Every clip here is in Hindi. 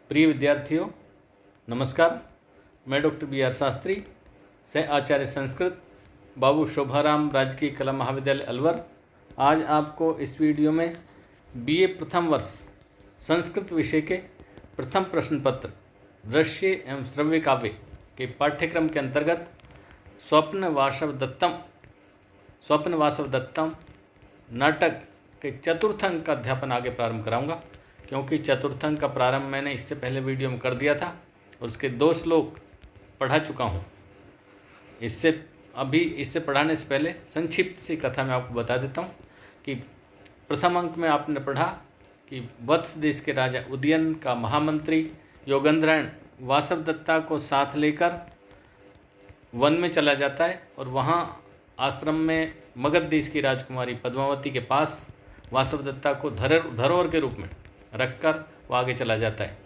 प्रिय विद्यार्थियों, नमस्कार। मैं डॉक्टर बी आर शास्त्री, सह आचार्य संस्कृत, बाबू शोभाराम राजकीय कला महाविद्यालय अलवर। आज आपको इस वीडियो में बीए प्रथम वर्ष संस्कृत विषय के प्रथम प्रश्न पत्र दृश्य एवं श्रव्य काव्य के पाठ्यक्रम के अंतर्गत स्वप्न वासव दत्तम नाटक के चतुर्थ अंक का अध्यापन आगे प्रारंभ कराऊंगा, क्योंकि चतुर्थ अंक का प्रारंभ मैंने इससे पहले वीडियो में कर दिया था और उसके 2 श्लोक पढ़ा चुका हूँ। इससे पढ़ाने से पहले संक्षिप्त सी कथा मैं आपको बता देता हूँ कि प्रथम अंक में आपने पढ़ा कि वत्स देश के राजा उदयन का महामंत्री योगेंद्रायण वासवदत्ता को साथ लेकर वन में चला जाता है और वहाँ आश्रम में मगध देश की राजकुमारी पद्मावती के पास वासवदत्ता को धरोहर के रूप में रखकर वो आगे चला जाता है।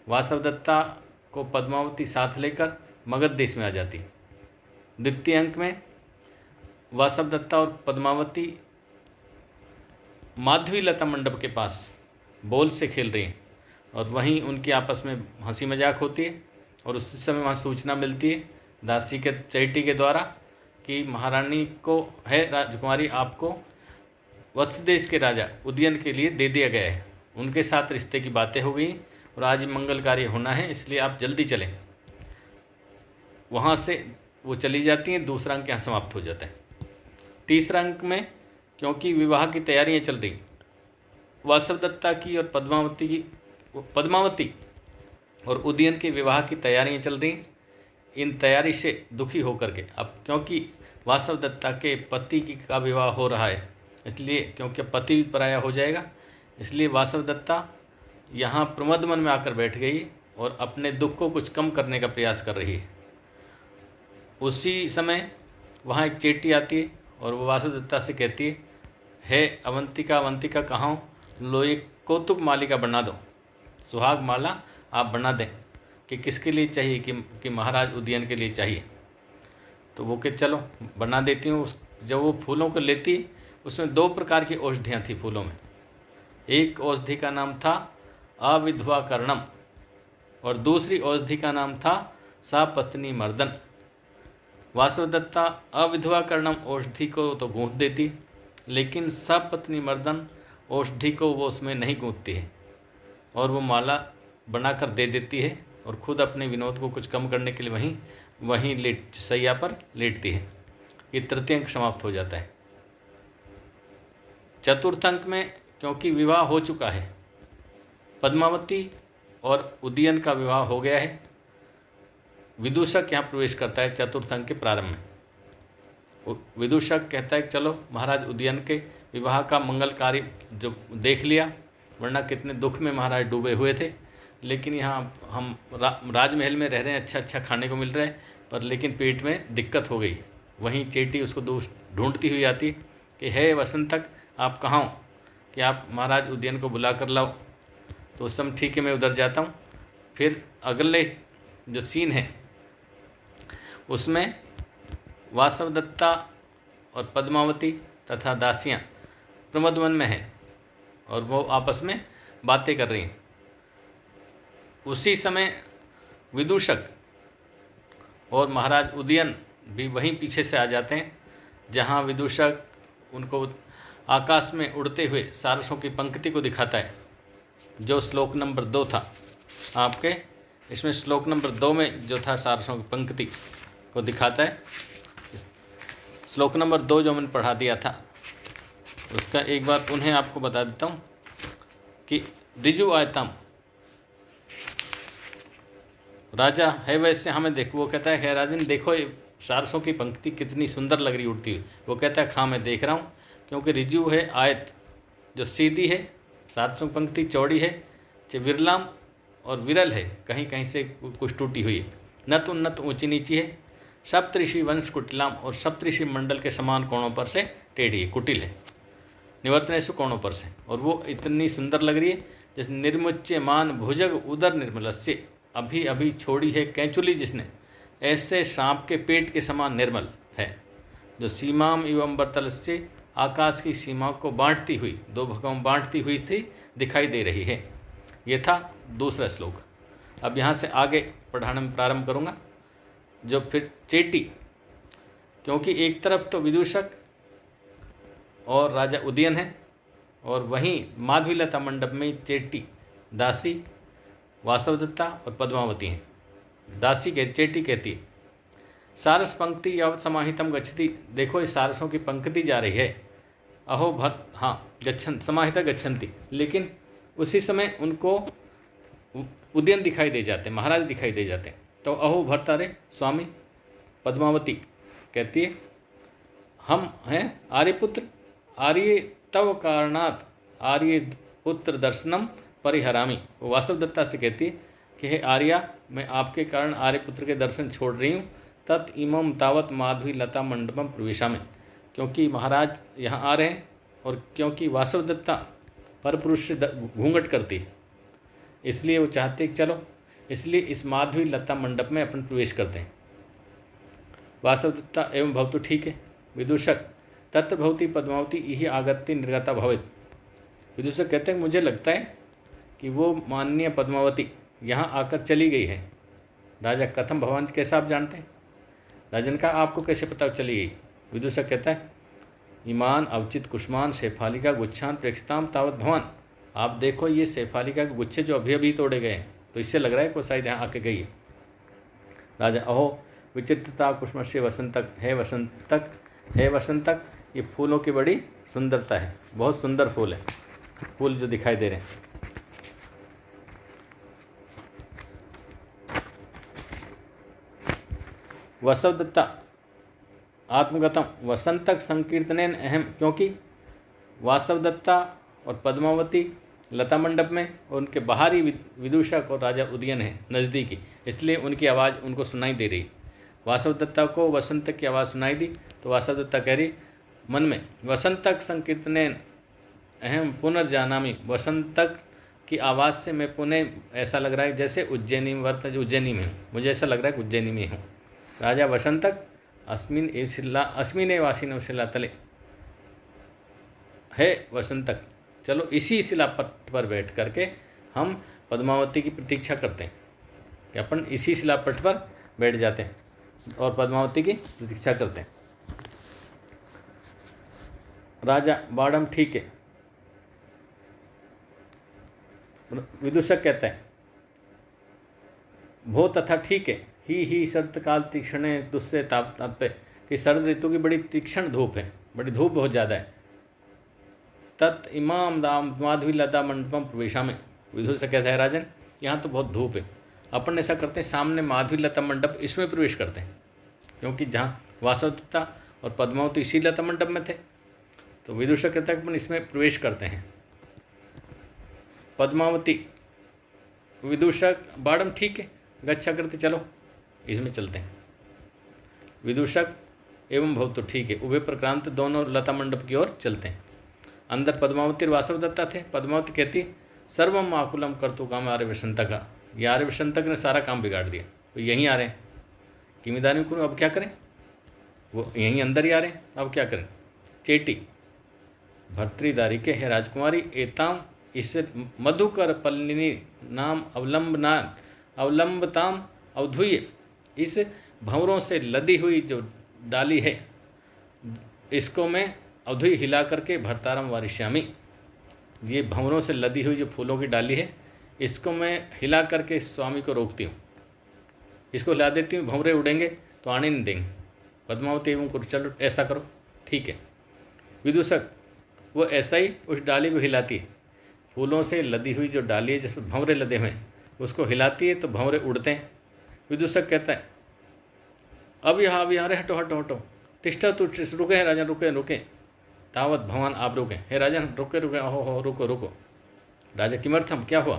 वासवदत्ता को पद्मावती साथ लेकर मगध देश में आ जाती। द्वितीय अंक में वासवदत्ता और पद्मावती माधवी लता मंडप के पास बॉल से खेल रही हैं और वहीं उनकी आपस में हंसी मजाक होती है और उस समय वहाँ सूचना मिलती है दासी के चैटी के द्वारा कि महारानी को है राजकुमारी आपको वत्स देश के राजा उदयन के लिए दे दिया गया है। उनके साथ रिश्ते की बातें हो गई और आज मंगल कार्य होना है, इसलिए आप जल्दी चलें। वहाँ से वो चली जाती हैं। दूसरा अंक यहाँ समाप्त हो जाता है। तीसरा अंक में क्योंकि विवाह की तैयारियाँ चल रही, वासवदत्ता की और पद्मावती और उदयन के विवाह की तैयारियाँ चल रही। इन तैयारी से दुखी होकर के अब क्योंकि वासवदत्ता के पति का विवाह हो रहा है, इसलिए क्योंकि पति भी पराया हो जाएगा, इसलिए वासवदत्ता यहाँ प्रमदवन में आकर बैठ गई और अपने दुख को कुछ कम करने का प्रयास कर रही है। उसी समय वहाँ एक चेटी आती है और वो वासवदत्ता से कहती है, हे अवंतिका कहाँ हो? लो एक कौतुक मालिका बना दो, सुहाग माला आप बना दें। कि किसके लिए चाहिए? कि महाराज उदयन के लिए चाहिए। तो वो कि चलो बना देती हूँ। जब वो फूलों को लेती, उसमें 2 प्रकार की औषधियाँ थी फूलों में। एक औषधि का नाम था अविधवा कर्णम और दूसरी औषधि का नाम था सपत्नी मर्दन। वासवदत्ता अविधवा कर्णम औषधि को तो गूंथ देती, लेकिन सपत्नी मर्दन औषधि को वो उसमें नहीं गूंथती है और वो माला बनाकर दे देती है और खुद अपने विनोद को कुछ कम करने के लिए वहीं सैया पर लेटती है। ये तृतीय अंक समाप्त हो जाता है। चतुर्थ अंक में क्योंकि विवाह हो चुका है, पद्मावती और उदयन का विवाह हो गया है, विदूषक यहाँ प्रवेश करता है चतुर्थ अंक के प्रारंभ में। विदूषक कहता है चलो महाराज उदयन के विवाह का मंगल कार्य जो देख लिया, वरना कितने दुख में महाराज डूबे हुए थे। लेकिन यहाँ हम राजमहल में रह रहे हैं, अच्छा खाने को मिल रहा है, पर लेकिन पेट में दिक्कत हो गई। वहीं चेटी उसको ढूंढती हुई आती कि हे वसंतक आप कहाँ हो, कि आप महाराज उदयन को बुला कर लाओ। तो उस समय ठीक है, मैं उधर जाता हूँ। फिर अगले जो सीन है उसमें वासवदत्ता और पद्मावती तथा दासियाँ प्रमदवन में हैं और वो आपस में बातें कर रही हैं। उसी समय विदूषक और महाराज उदयन भी वहीं पीछे से आ जाते हैं, जहाँ विदूषक उनको आकाश में उड़ते हुए सारसों की पंक्ति को दिखाता है, जो श्लोक नंबर 2 था आपके। इसमें श्लोक नंबर 2 में जो था सारसों की पंक्ति को दिखाता है। श्लोक नंबर 2 जो मैंने पढ़ा दिया था उसका एक बार उन्हें आपको बता देता हूँ कि ऋजु आयतम राजा है वैसे हमें देखो। वो कहता है हे राजन देखो ये सारसों की पंक्ति कितनी सुंदर लग रही उड़ती हुई। वो कहता है हाँ मैं देख रहा हूँ, क्योंकि ऋजु है आयत जो सीधी है, सारसों की पंक्ति चौड़ी है, विरलाम और विरल है, कहीं कहीं से कुछ टूटी हुई है, नत उन्नत ऊंची नीची है, सप्तऋषि वंश कुटिलाम और सप्तऋषि मंडल के समान कोणों पर से टेढ़ी है, कुटिल है, निवर्तनेषु कोणों पर से। और वो इतनी सुंदर लग रही है जैसे निर्मुच्यमान भुजग उदर निर्मलस्य, अभी अभी छोड़ी है कैंचुली जिसने, ऐसे सांप के पेट के समान निर्मल है, जो सीमाम एवं बर्तल से आकाश की सीमा को बांटती हुई 2 भागों में बांटती हुई थी दिखाई दे रही है। ये था दूसरा श्लोक। अब यहाँ से आगे पढ़ाना मैं प्रारंभ करूँगा। जो फिर चेटी, क्योंकि एक तरफ तो विदूषक और राजा उदयन है और वहीं माधवीलता मंडप में चेटी, दासी, वासवदत्ता और पद्मावती हैं। दासी चेटी कहती है सारस पंक्ति यावत समाहितम गच्छति। देखो इस सारसों की पंक्ति जा रही है। अहो भर, हाँ गच्छन समाहिता गच्छन्ति, लेकिन उसी समय उनको उदयन दिखाई दे जाते हैं, महाराज दिखाई दे जाते हैं। तो अहो भर्तारे स्वामी, पद्मावती कहती है हम हैं आर्यपुत्र, आर्य तव कारणात् आर्य पुत्र दर्शनम परिहरामी। वो वासवदत्ता से कहती है कि हे आर्या, मैं आपके कारण आर्यपुत्र के दर्शन छोड़ रही हूँ। तत् इमम तावत माधवी लता मंडपम प्रवेशामि, क्योंकि महाराज यहाँ आ रहे हैं और क्योंकि वासवदत्ता परपुरुष से घूंघट करती है, इसलिए वो चाहते कि चलो, इसलिए इस माधवी लता मंडप में अपन प्रवेश करते हैं। वासवदत्ता एवं भवतु, ठीक है। विदूषक तत्र भवती पद्मावती यही आगत्य निर्गता भवेत्। विदूषक कहते हैं मुझे लगता है कि वो माननीय पद्मावती यहाँ आकर चली गई है। राजा कथम भवान, कैसा आप जानते हैं? राजन का आपको कैसे पता चली गई? विदूषक कहता है ईमान अवचित कुष्मान शेफालिका गुच्छान प्रेक्षताम तावत भवान। आप देखो ये शेफालिका के गुच्छे जो अभी अभी तोड़े गए हैं, तो इससे लग रहा है कोई शायद यहाँ आके गई है। राजा अहो विचित्रता कुष्मस्य वसंतक, हे वसंतक, हे वसंतक, ये फूलों की बड़ी सुंदरता है, बहुत सुंदर फूल है, फूल जो दिखाई दे रहे हैं। वसवदत्ता आत्मगतम वसंतक संकीर्तनेन अहम, क्योंकि वासवदत्ता और पद्मावती लता मंडप में और उनके बाहरी विदूषक और राजा उदयन है नज़दीकी, इसलिए उनकी आवाज़ उनको सुनाई दे रही। वासवदत्ता को वसंतक की आवाज़ सुनाई दी, तो वासवदत्ता कह रही मन में वसंतक संकीर्तनेन अहम पुनर्जानामी। वसंतक की आवाज़ से मैं पुनः, ऐसा लग रहा है जैसे उज्जैनी में उज्जैनी में हूँ, मुझे ऐसा लग रहा है कि उज्जैनी में हूँ। राजा वसंतक अस्मिन वासिनो शिला तले, है वसंतक, चलो इसी शिलापट पर बैठ करके हम पद्मावती की प्रतीक्षा करते हैं, कि अपन इसी शिलापट पर बैठ जाते हैं और पद्मावती की प्रतीक्षा करते हैं। राजा बाड़म, ठीक है। विदूषक कहता है भो तथा, ठीक है। ही शरत काल तीक्ष्ण दुस्से ताप पे, कि शरद ऋतु की बड़ी तीक्ष्ण धूप है, बड़ी धूप बहुत ज़्यादा है। तत् इमाम दाम माधवी लता मंडपम प्रवेशा में, विदूषक कहता है राजन यहाँ तो बहुत धूप है, अपन ऐसा करते हैं सामने माधवी लता मंडप, इसमें प्रवेश करते हैं, क्योंकि जहाँ वासवदत्ता और पद्मावती इसी लता मंडप में थे। तो विदूषक कहता है कि अपन इसमें प्रवेश करते हैं। पद्मावती, विदूषक बाड़म, ठीक है, गच्छा करते, चलो इसमें चलते हैं। विदूषक एवं भवतु, ठीक है, उभय प्रक्रांत दोनों लता मंडप की ओर चलते हैं। अंदर पद्मावती और वासवदत्ता थे। पद्मावती कहती सर्वम आकुलम कर्तु काम आर्यवसंतक का, ये आर्यवसंतक ने सारा काम बिगाड़ दिया, तो यहीं आ रहे हैं किमिदानी को, अब क्या करें, वो यहीं अंदर ही आ रहे हैं, अब क्या करें। चेटी भर्तृदारी के, है राजकुमारी एताम, इस मधुकर पल्लिनी नाम अवलंबताम अवधुय, इस भंवरों से लदी हुई जो डाली है, इसको मैं अवधुई हिला करके भरतारम वारिश्यामी, ये भंवरों से लदी हुई जो फूलों की डाली है, इसको मैं हिला करके स्वामी को रोकती हूँ, इसको हिला देती हूँ, भंवरे उड़ेंगे तो आने नहीं देंगे। पद्मावती एवं कुछ, चलो ऐसा करो, ठीक है। विदूषक वो ऐसा ही उस डाली को हिलाती है, फूलों से लदी हुई जो डाली है जिस पर भंवरे लदे हुए हैं, उसको हिलाती है तो भंवरे उड़ते हैं। विदूषक कहता है अब यहाँ अरे हटो हटो हटो, तिष्ठा तु, रुके हैं राजन, रुके रुके, तावत भगवान आप रुके, हे राजन रुके रुके, हो रुको रुको। राजा किमर्थम, क्या हुआ?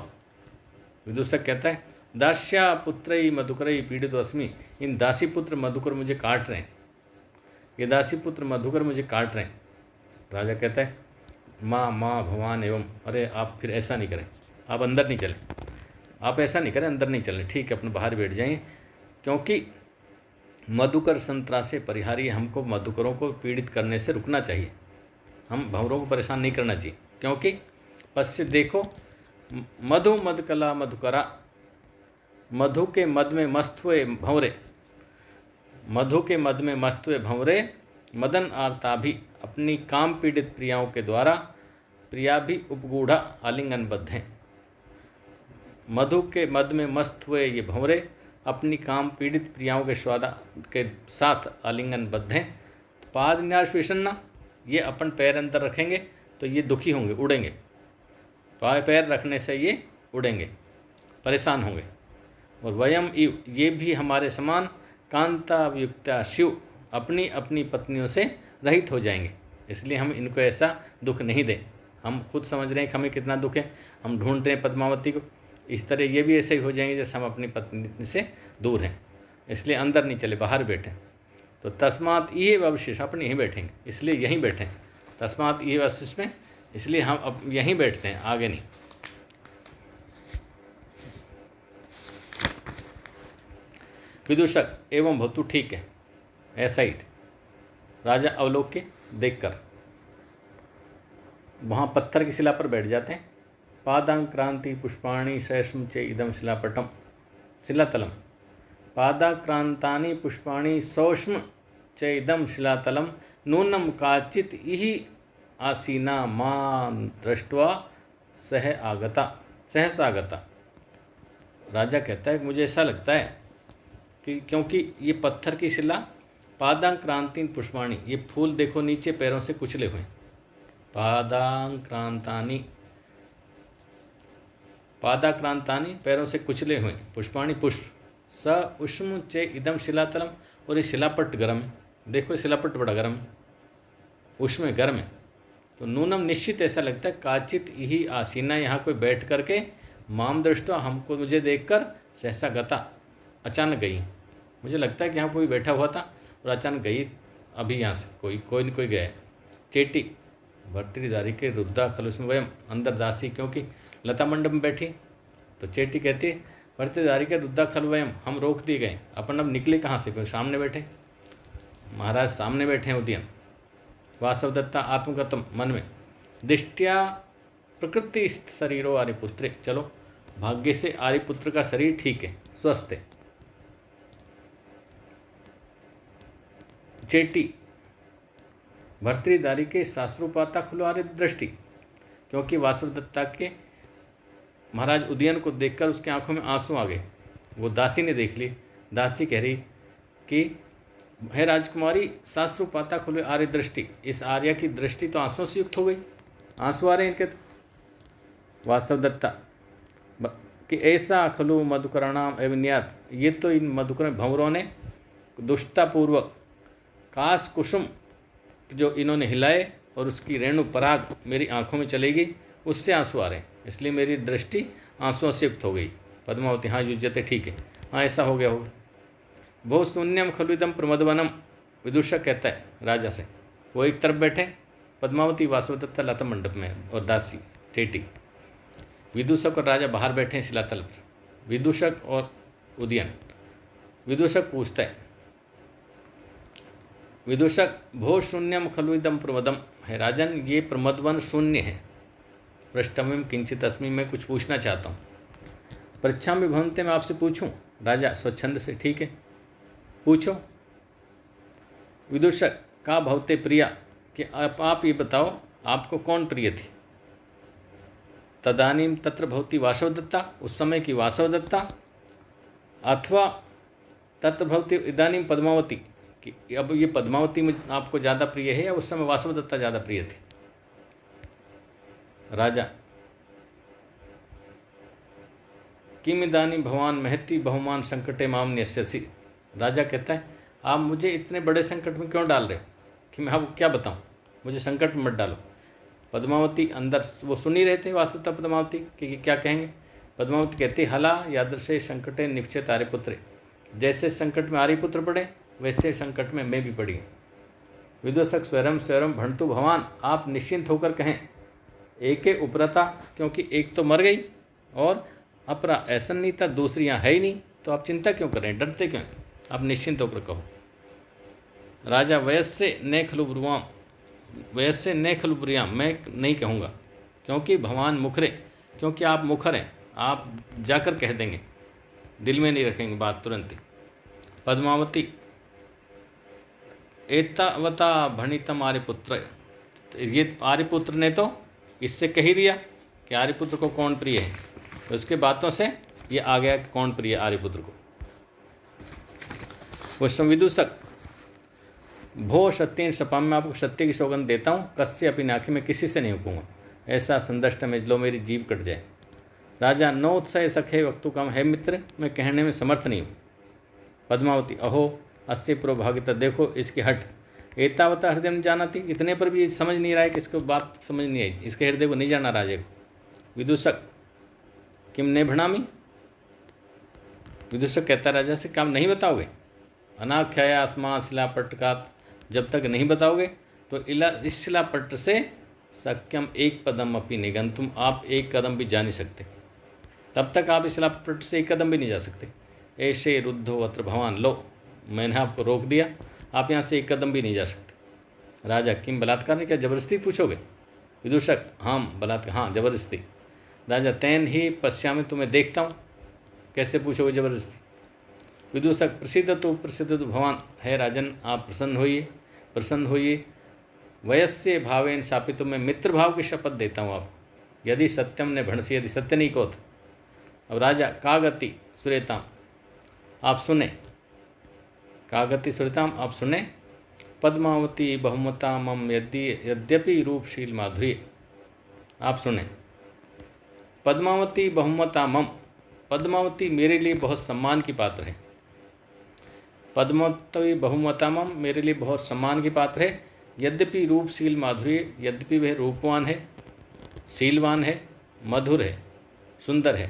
विदूषक कहता है दास्या पुत्रई मधुकरई पीड़ित अस्मि, इन दासी पुत्र मधुकर मुझे काट रहे हैं, ये दासी पुत्र मधुकर मुझे काट रहे हैं। राजा कहता है माँ भगवान एवं, अरे आप फिर ऐसा नहीं करें, आप अंदर नहीं चलें, आप ऐसा नहीं करें, अंदर नहीं चलें, ठीक है, अपने बाहर बैठ जाइए, क्योंकि मधुकर संत्रासे परिहारी, हमको मधुकरों को पीड़ित करने से रुकना चाहिए, हम भंवरों को परेशान नहीं करना चाहिए, क्योंकि पश्चिम देखो मधु मधकला मधुकरा, मधु के मद में मस्त हुए भंवरे, मधु के मद में मस्त हुए भंवरे, मदन आरता भी अपनी काम पीड़ित प्रियाओं के द्वारा, प्रिया भी उपगूढ़ा आलिंगनबद्ध हैं। मधु के मद में मस्त हुए ये भंवरे अपनी काम पीड़ित प्रियाओं के स्वादा के साथ आलिंगनबद्ध हैं। पाद न्यास विषन्ना, ये अपन पैर अंदर रखेंगे तो ये दुखी होंगे, उड़ेंगे। पैर रखने से ये उड़ेंगे, परेशान होंगे। और वयम इव, ये भी हमारे समान कांतायुक्ता शिव, अपनी अपनी पत्नियों से रहित हो जाएंगे। इसलिए हम इनको ऐसा दुख नहीं दें। हम खुद समझ रहे हैं कि हमें कितना दुख है, हम ढूंढ रहे हैं पद्मावती को। इस तरह ये भी ऐसे ही हो जाएंगे जैसे हम अपनी पत्नी से दूर हैं। इसलिए अंदर नहीं चले, बाहर बैठे। तो तस्मात ये अवशिष्ट, अपने यहीं बैठेंगे, इसलिए यहीं बैठें। तस्मात ये अवशिष्ट में, इसलिए हम अब यहीं बैठते हैं, आगे नहीं। विदूषक एवं भवतु, ठीक है, ऐसा ही। राजा अवलोक के देखकर वहाँ पत्थर की शिला पर बैठ जाते हैं। पादाक्रांति पुष्पाणि सैष्म चे इदम शिलापटम शिलातलम, पादाक्रांतानि पुष्पाणि सौष्म च इदम शिलातलम, नूनम काचित इहि आसीना मां दृष्ट्वा सहसा आगता। राजा कहता है मुझे ऐसा लगता है कि क्योंकि ये पत्थर की शिला, पादाक्रांति पुष्पाणि, ये फूल देखो नीचे पैरों से कुचले हुए। पादाक्रांतानि, पादाक्रांतानि पैरों से कुचले हुए, पुष्पाणि पुष्प, स उष्म चे इदम शिलातलम, और ये शिलापट गर्म है। देखो शिलापट बड़ा गर्म है, उष्म गर्म है। तो नूनम निश्चित ऐसा लगता है, काचित यही आसीना, यहाँ कोई बैठ करके, माम दृष्टवा, हमको मुझे देखकर, सहसा गता, अचानक गई। मुझे लगता है कि यहाँ कोई बैठा हुआ था और अचानक गई, अभी यहाँ से कोई न कोई गया। चेटी भर्तृदारी के रुद्धा खलुष में वयम, अंदर दासी क्योंकि लता मंडप में बैठी, तो चेटी कहती है भर्तृदारी के रुद्धा खल वयम, हम रोक दिए गए, अपन अब निकले कहाँ से, कोई सामने बैठे, महाराज सामने बैठे हैं उदयन। वासवदत्ता आत्मगतम, मन में, दृष्टिया प्रकृति शरीरो आर्यपुत्रे, चलो भाग्य से आर्यपुत्र का शरीर ठीक है, स्वस्थ है। चेटी भर्तृदारी के शास्त्रोपाता खुलो आर्य दृष्टि, क्योंकि वासवदत्ता के महाराज उदयन को देखकर उसके आंखों में आंसू आ गए। वो दासी ने देख ली, दासी कह रही कि हे राजकुमारी, शास्त्रोपाता खुले आर्य दृष्टि, इस आर्य की दृष्टि तो आंसुओं से युक्त हो गई, आंसू आ रहे हैं इनके। वासवदत्ता कि ऐसा खलु मधुकरणाम अविन्यात, ये तो इन मधुकर भंवरों ने दुष्टतापूर्वक काश कुसुम जो इन्होंने हिलाए और उसकी रेणु पराग मेरी आंखों में चली गई, उससे आंसू आ रहे हैं, इसलिए मेरी दृष्टि आंसुओं से युक्त हो गई। पद्मावती, हाँ युज्यते, ठीक है, हाँ ऐसा हो गया होगा। बहु शून्यम खलुदम प्रमदवनम, विदूषक कहता है राजा से, वो एक तरफ बैठे, पद्मावती वासवदत्ता लता मंडप में और दासी चेटी। विदूषक और राजा बाहर बैठे हैं शिलातल पर, विदूषक और उदयन। विदूषक पूछता है, विदूषक भो शून्यम खलु इदम प्रमदम, है राजन ये प्रमदवन शून्य है। पृष्ठमिम किंचित अस्मि, मैं कुछ पूछना चाहता हूँ। परीक्षा में भवनते, मैं आपसे पूछूं। राजा स्वच्छंद से, ठीक है पूछो। विदूषक का भवते प्रिया, कि आप ये बताओ आपको कौन प्रिय थी। तदानीम तत्र भवती वासवदत्ता, उस समय की वासवदत्ता, अथवा तत्र भवती इदानीम पद्मावती, कि अब ये पद्मावती में आपको ज़्यादा प्रिय है या उस समय वासवदत्ता ज़्यादा प्रिय थी। राजा किम इदानीं भवान महती बहुमान संकटे माम न्यस्यसि। राजा कहता है आप मुझे इतने बड़े संकट में क्यों डाल रहे हो कि मैं आपको क्या बताऊं, मुझे संकट में मत डालो। पद्मावती अंदर वो सुन ही रहे थे वास्तवता पद्मावती कि क्या कहेंगे। पद्मावती कहती हला यादृशे संकटे निश्चित आर्यपुत्रे, जैसे संकट में आर्यपुत्र पड़े वैसे संकट में मैं भी पड़ी। विदूषक स्वयं स्वयं भणतु भवान, आप निश्चिंत होकर कहें एके उपरता, क्योंकि एक तो मर गई और अपरा ऐसा नहीं था, दूसरी यहाँ है ही नहीं, तो आप चिंता क्यों करें, डरते क्यों, आप निश्चिंत होकर कहो। राजा वयस्य न खलु ब्रुवाम, वयस्य न खलु ब्रुयाम, मैं नहीं कहूँगा, क्योंकि भगवान मुखरे, क्योंकि आप मुखर हैं, आप जाकर कह देंगे। दिल में नहीं रखेंगे बात तुरंत ही। पद्मावती एतावता भणितम आर्यपुत्र, ये आर्यपुत्र ने तो इससे कह ही दिया कि आर्यपुत्र को कौन प्रिय है, तो उसके बातों से ये आ गया कि कौन प्रिय है आर्यपुत्र को। क्वेश्चन विदूषक, भो सत्येन शपाम, मैं आपको सत्य की सौगंध देता हूँ, कस्य अपनी आँखें में किसी से नहीं रुकूंगा, ऐसा संदष्ट में लो मेरी जीभ कट जाए। राजा, नो उत्साह सखे वक्तु कम, है मित्र मैं कहने में समर्थ नहीं हूँ। पद्मावती, अहो अस्य प्रोभागिता, देखो इसकी हट, एतावता हृदय में जाना थी, इतने पर भी ये समझ नहीं रहा है कि इसको बात समझ नहीं आई, इसके हृदय को नहीं जाना राजे को। विदूषक, किम ने भणामी, विदूषक कहता राजा से काम नहीं बताओगे, अनाख्याया अस्मा शिलापट्टकात, जब तक नहीं बताओगे तो इस शिलापट्ट से सक्यम एक पदम अपनी निगंतुम, आप एक कदम भी जा नहीं सकते, तब तक आप इस शिलापट्ट से एक कदम भी नहीं जा सकते। ऐसे रुद्धो अत्र भवान, लो मैंने आपको रोक दिया, आप यहाँ से एक कदम भी नहीं जा सकते। राजा, किम बलात्कार ने, क्या जबरदस्ती पूछोगे। विदूषक, हाँ बलात्कार, हाँ जबरदस्ती। राजा, तैन ही पश्चामी, तुम्हें देखता हूँ, कैसे पूछोगे जबरदस्ती। विदूषक, प्रसिद्ध तो भगवान, है राजन आप प्रसन्न होइए। वयस्य भावेन शापित, मैं मित्र भाव की शपथ देता हूँ आपको, यदि सत्यम ने भणसी, यदि सत्य नहीं को। अब राजा, का गति सुरेताम, आप सुने, का गति सुरेताम, आप सुने। पद्मावती बहुमता मम यद्यपि रूपशील माधुर्य, आप सुने। पद्मावती बहुमता मम, पद्मावती मेरे लिए बहुत सम्मान की पात्र है। पद्मावती बहुमता मम, मेरे लिए बहुत सम्मान की पात्र है। यद्यपि रूपशील माधुर्य, यद्यपि वह रूपवान है, शीलवान है, मधुर है, सुंदर है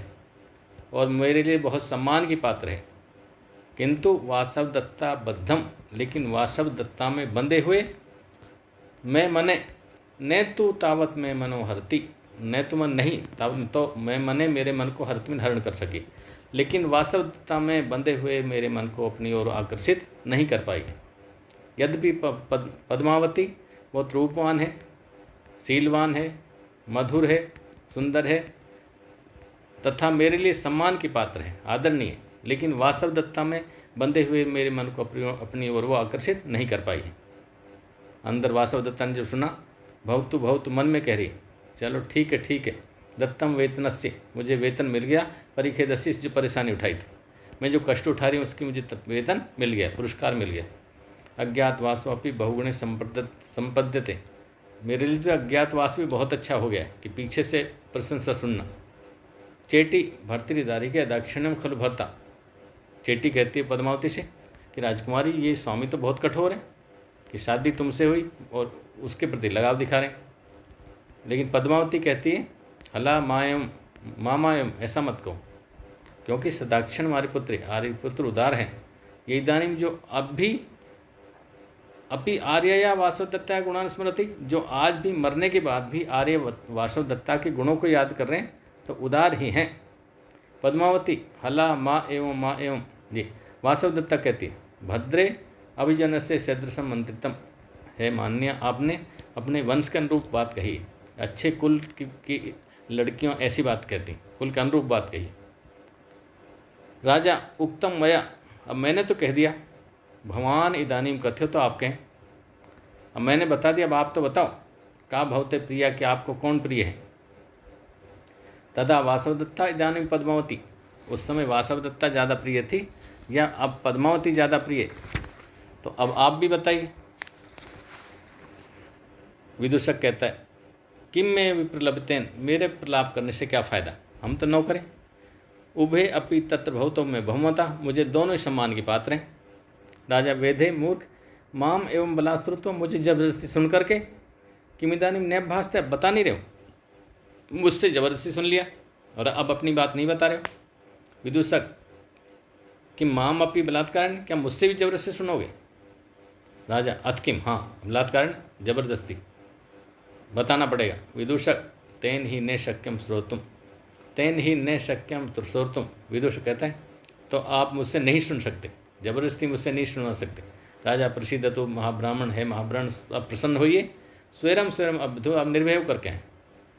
और मेरे लिए बहुत सम्मान की पात्र है। किंतु वासव दत्ता बद्धम, लेकिन वासव दत्ता में बंधे हुए, मैं मने न तू तावत में मनोहरती, न तो मन नहीं तावत तो मैं मने मेरे मन को हरण कर सकी, लेकिन वासवदत्ता में बंधे हुए मेरे मन को अपनी ओर आकर्षित नहीं कर पाई। यद्यपि पद्मावती बहुत रूपवान है, शीलवान है, मधुर है, सुंदर है तथा मेरे लिए सम्मान की पात्र है, आदरणीय है, लेकिन वासवदत्ता में बंधे हुए मेरे मन को अपनी ओर वो आकर्षित नहीं कर पाई है। अंदर वासवदत्ता ने जब सुना, भवतु मन में कह रही, चलो ठीक है, दत्तम वेतनस्य, मुझे वेतन मिल गया, परिखेदस्य, जो परेशानी उठाई थी, मैं जो कष्ट उठा रही हूँ उसकी मुझे वेतन मिल गया, पुरस्कार मिल गया। अज्ञातवासो अपनी बहुगुणे संपद्यते, मेरे लिए तो अज्ञातवास भी बहुत अच्छा हो गया कि पीछे से प्रशंसा सुनना। चेटी भर्तृदारी के दक्षिणम खलु भरता, चेटी कहती है पद्मावती से कि राजकुमारी ये स्वामी तो बहुत कठोर है कि शादी तुमसे हुई और उसके प्रति लगाव दिखा रहे हैं। लेकिन पद्मावती कहती है हला मायम मामायम, ऐसा मत कहो, क्योंकि सदाक्षिण आर्यपुत्र उदार हैं। ये इदानीम जो अपि आर्य या वासवदत्ता गुणान स्मृति, जो आज भी मरने के बाद भी आर्य वासवदत्ता के गुणों को याद कर रहे हैं तो उदार ही हैं। पद्मावती हला माँ एवं जी। वासवदत्ता कहती भद्रे अभिजन से सदृशम मंत्रितम, है मान्य आपने अपने वंश के अनुरूप बात कही, अच्छे कुल की लड़कियों ऐसी बात कहती, कुल के अनुरूप बात कही। राजा उक्तम मया, अब मैंने तो कह दिया, भगवान इदानीम कथ्यो, तो आप कहें, अब मैंने बता दिया, अब आप तो बताओ, का भवते प्रिया, कि आपको कौन प्रिय है। तदा वासवदत्ता इदानीम पद्मावती, उस समय वासवदत्ता ज़्यादा प्रिय थी या अब पद्मावती ज़्यादा प्रिय, तो अब आप भी बताइए। विदूषक कहता है किम में विप्रलभतेन, मेरे प्रलाप करने से क्या फ़ायदा, हम तो नौकर हैं। उभे अपि तत्र भवतो में बहुमता, मुझे दोनों ही सम्मान की पात्र हैं। राजा वेधे मूर्ख माम एवं बलाश्रुत्व, मुझे जबरदस्ती सुन करके, किमिदानी नैभास्त, बता नहीं रहे हो, मुझसे ज़बरदस्ती सुन लिया और अब अपनी बात नहीं बता रहे हो। विदूषक कि माम अपनी बलात्कारण, क्या मुझसे भी जबरदस्ती सुनोगे। राजा अतकिम, हाँ बलात्कारण, जबरदस्ती बताना पड़ेगा। विदूषक तेन ही ने शक्यम श्रोतुम, तेन ही ने शक्यम श्रोतुम, विदूषक कहते हैं तो आप मुझसे नहीं सुन सकते, जबरदस्ती मुझसे नहीं सुनवा सकते। राजा प्रसिद्ध तो महाब्राह्मण है, महाब्राह्मण आप प्रसन्न होइए, स्वयं अब आप निर्भय होकर कहें,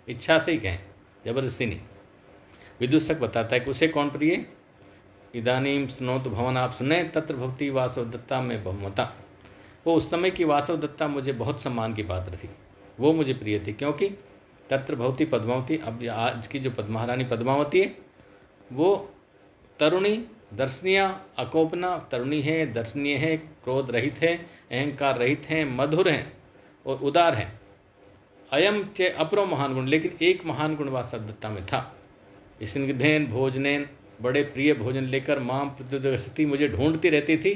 इच्छा से ही कहें, जबरदस्ती नहीं। विदूषक बताता है कि उसे कौन प्रिय, इदानीं स्नोतु भवन, आप सुने, तत्र भवती वासव दत्ता में बहुमता। वो उस समय की वासव दत्ता मुझे बहुत सम्मान की पात्र थी, वो मुझे प्रिय थी, क्योंकि तत्र भवती पद्मावती, अब आज की जो महारानी पद्मावती है वो तरुणी, दर्शनीय, अकोपना तरुणी है, दर्शनीय है, क्रोध रहित है, अहंकार रहित हैं, मधुर हैं और उदार हैं। अयम चे अपरो महान गुण, लेकिन एक महान गुण वासव दत्ता में था। स्निग्धेन भोजनेन, बड़े प्रिय भोजन लेकर माम प्रत्युदगसती, मुझे ढूंढती रहती थी।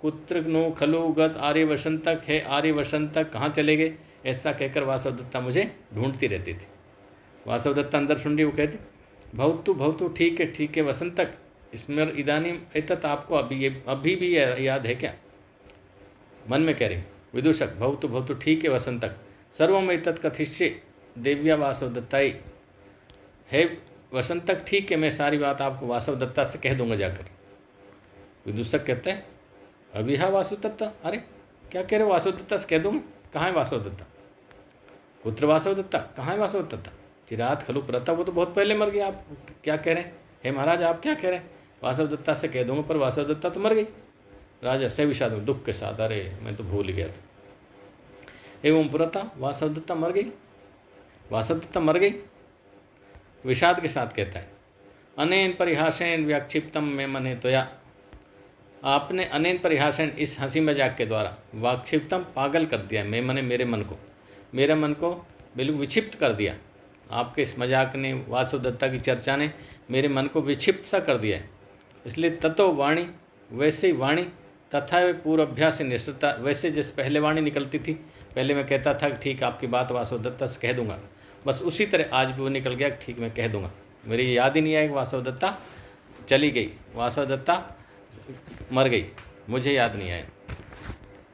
कुत्र नो खलु गत आर्य वसंतक, है आर्य वसंतक, कहाँ चले गए, ऐसा कहकर वासव दत्ता मुझे ढूंढती रहती थी। वासव दत्ता अंदर सुन रही, वो कहती भवतु भवतु, ठीक है वसंतक, स्मर इदानीम एतत्, आपको अभी भी याद है क्या? मन में कह रही विदूषक, भवतु भवतु ठीक है वसंतक, सर्वम एतत् कथिष्ये देव्या वासव दत्ताई, है वसंतक ठीक है, मैं सारी बात आपको वासव दत्ता से कह दूंगा जाकर। विदूषक कहते हैं अभी हा वासु दत्ता, अरे क्या कह रहे हो, वासव दत्ता से कह दूंगा, कहाँ है वासव दत्ता, पुत्र वासव दत्ता, कहाँ है वासव दत्ता, चिरात खलु प्रता, वो तो बहुत पहले मर गया, आप क्या कह रहे हैं, हे महाराज आप क्या कह रहे हैं, वासव दत्ता से कह दूंगा, पर वासव दत्ता तो मर गई। राजा से विषाद में दुख के साथ, अरे मैं तो भूल गया था। एवं पुरता, वासव दत्ता मर गई, वासव दत्ता मर गई, विषाद के साथ कहता है। अनेन परिहासेन व्याक्षिप्तम में मने तोया, आपने अनेन परिहासेन, इस हंसी मजाक के द्वारा, वाक्षिप्तम पागल कर दिया, मैं मने मेरे मन को, मेरे मन को बिल्कुल विक्षिप्त कर दिया। आपके इस मजाक ने, वासव दत्ता की चर्चा ने मेरे मन को विक्षिप्त सा कर दिया है। इसलिए ततो वाणी, वैसे ही वाणी, तथा वे पूर्वाभ्यास से निश्चितता, वैसे जैसे पहले वाणी निकलती थी, पहले मैं कहता था कि ठीक आपकी बात वासव दत्ता से कह दूंगा, बस उसी तरह आज भी वो निकल गया, ठीक मैं कह दूंगा। मेरी याद ही नहीं आई कि वासव दत्ता चली गई, वासव दत्ता मर गई, मुझे याद नहीं आया।